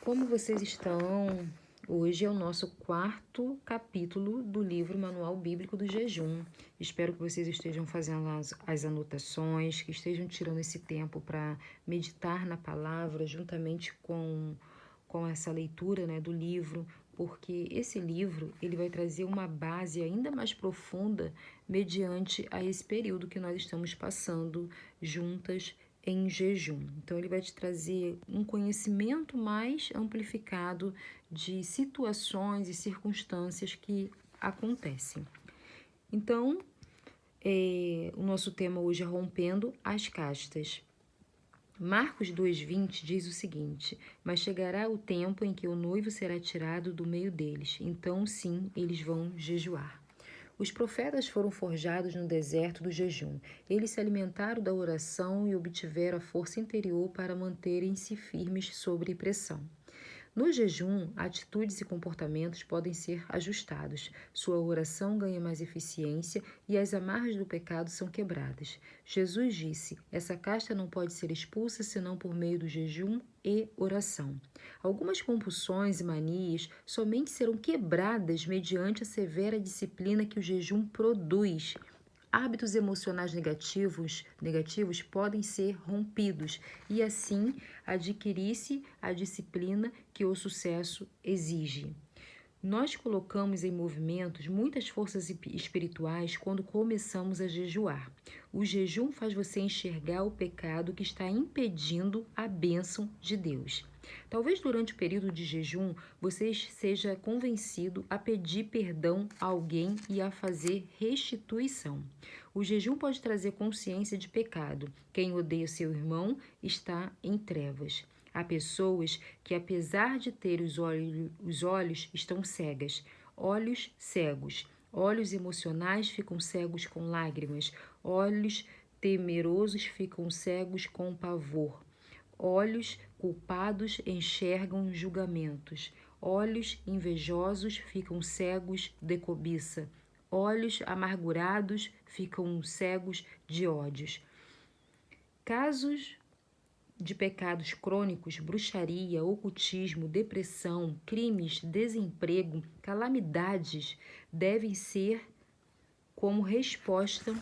Como vocês estão? Hoje é o nosso quarto capítulo do livro Manual Bíblico do Jejum. Espero que vocês estejam fazendo as anotações, que estejam tirando esse tempo para meditar na palavra juntamente com essa leitura, né, do livro, porque esse livro ele vai trazer uma base ainda mais profunda mediante a esse período que nós estamos passando juntas em jejum. Então, ele vai te trazer um conhecimento mais amplificado de situações e circunstâncias que acontecem. Então, o nosso tema hoje é rompendo as castas. Marcos 2,20 diz o seguinte: mas chegará o tempo em que o noivo será tirado do meio deles, então sim, eles vão jejuar. Os profetas foram forjados no deserto do jejum. Eles se alimentaram da oração e obtiveram a força interior para manterem-se firmes sob pressão. No jejum, atitudes e comportamentos podem ser ajustados, sua oração ganha mais eficiência e as amarras do pecado são quebradas. Jesus disse: essa casta não pode ser expulsa senão por meio do jejum e oração. Algumas compulsões e manias somente serão quebradas mediante a severa disciplina que o jejum produz. Hábitos emocionais negativos podem ser rompidos e assim adquirir-se a disciplina que o sucesso exige. Nós colocamos em movimento muitas forças espirituais quando começamos a jejuar. O jejum faz você enxergar o pecado que está impedindo a bênção de Deus. Talvez durante o período de jejum você seja convencido a pedir perdão a alguém e a fazer restituição. O jejum pode trazer consciência de pecado. Quem odeia seu irmão está em trevas. Há pessoas que, apesar de ter os olhos estão cegas, olhos cegos. Olhos emocionais ficam cegos com lágrimas. Olhos temerosos ficam cegos com pavor. Olhos culpados enxergam julgamentos. Olhos invejosos ficam cegos de cobiça. Olhos amargurados ficam cegos de ódios. Casos de pecados crônicos, bruxaria, ocultismo, depressão, crimes, desemprego, calamidades devem ser, como resposta,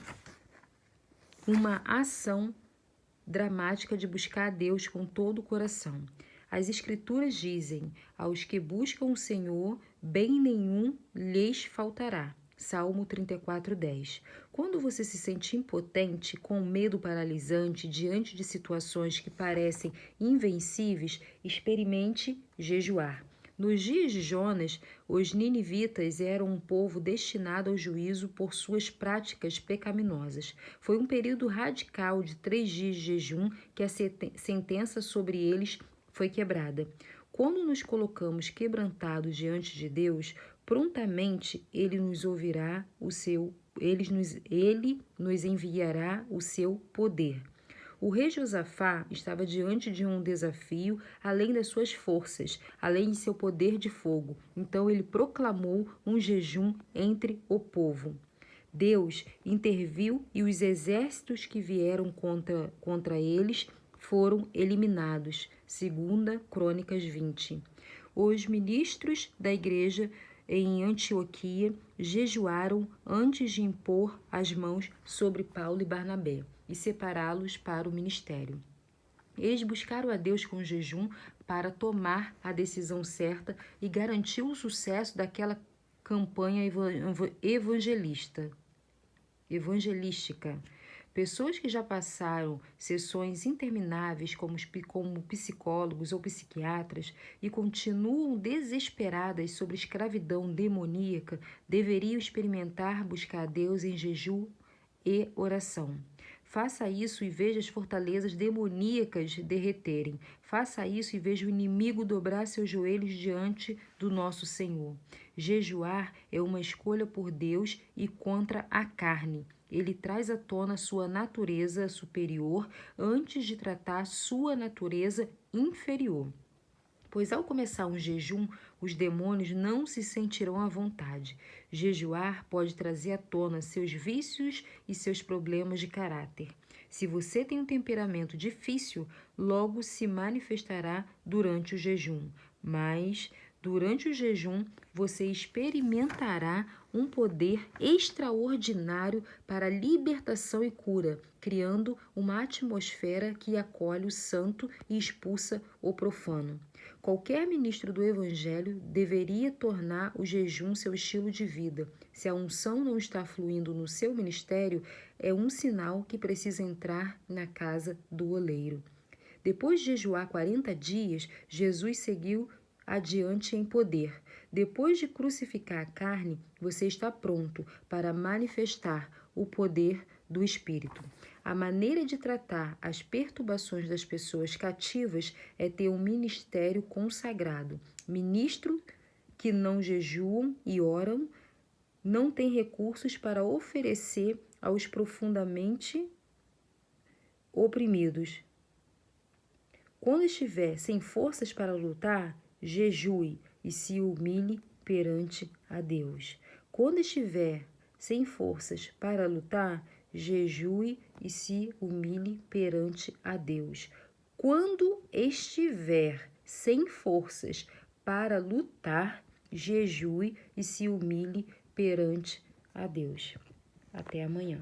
uma ação dramática de buscar a Deus com todo o coração. As Escrituras dizem: aos que buscam o Senhor, bem nenhum lhes faltará. Salmo 34:10. Quando você se sente impotente, com medo paralisante, diante de situações que parecem invencíveis, experimente jejuar. Nos dias de Jonas, os ninivitas eram um povo destinado ao juízo por suas práticas pecaminosas. Foi um período radical de 3 dias de jejum que a sentença sobre eles foi quebrada. Quando nos colocamos quebrantados diante de Deus, prontamente Ele nos ouvirá Ele nos enviará o seu poder. O rei Josafá estava diante de um desafio além das suas forças, além de seu poder de fogo. Então ele proclamou um jejum entre o povo. Deus interviu e os exércitos que vieram contra eles foram eliminados. 2 Crônicas 20. Os ministros da igreja em Antioquia jejuaram antes de impor as mãos sobre Paulo e Barnabé e separá-los para o ministério. Eles buscaram a Deus com jejum para tomar a decisão certa e garantir o sucesso daquela campanha evangelística. Pessoas que já passaram sessões intermináveis como psicólogos ou psiquiatras e continuam desesperadas sobre escravidão demoníaca deveriam experimentar buscar a Deus em jejum e oração. Faça isso e veja as fortalezas demoníacas derreterem. Faça isso e veja o inimigo dobrar seus joelhos diante do nosso Senhor. Jejuar é uma escolha por Deus e contra a carne. Ele traz à tona sua natureza superior antes de tratar sua natureza inferior. Pois ao começar um jejum, os demônios não se sentirão à vontade. Jejuar pode trazer à tona seus vícios e seus problemas de caráter. Se você tem um temperamento difícil, logo se manifestará durante o jejum. mas durante o jejum você experimentará um poder extraordinário para libertação e cura, criando uma atmosfera que acolhe o santo e expulsa o profano. Qualquer ministro do Evangelho deveria tornar o jejum seu estilo de vida. Se a unção não está fluindo no seu ministério, é um sinal que precisa entrar na casa do oleiro. Depois de jejuar 40 dias, Jesus seguiu adiante em poder. Depois de crucificar a carne, você está pronto para manifestar o poder do Espírito. A maneira de tratar as perturbações das pessoas cativas é ter um ministério consagrado. Ministros que não jejuam e oram não têm recursos para oferecer aos profundamente oprimidos. Quando estiver sem forças para lutar, jejue e se humilhe perante a Deus. Quando estiver sem forças para lutar, jejue e se humilhe perante a Deus. Quando estiver sem forças para lutar, jejue e se humilhe perante a Deus. Até amanhã.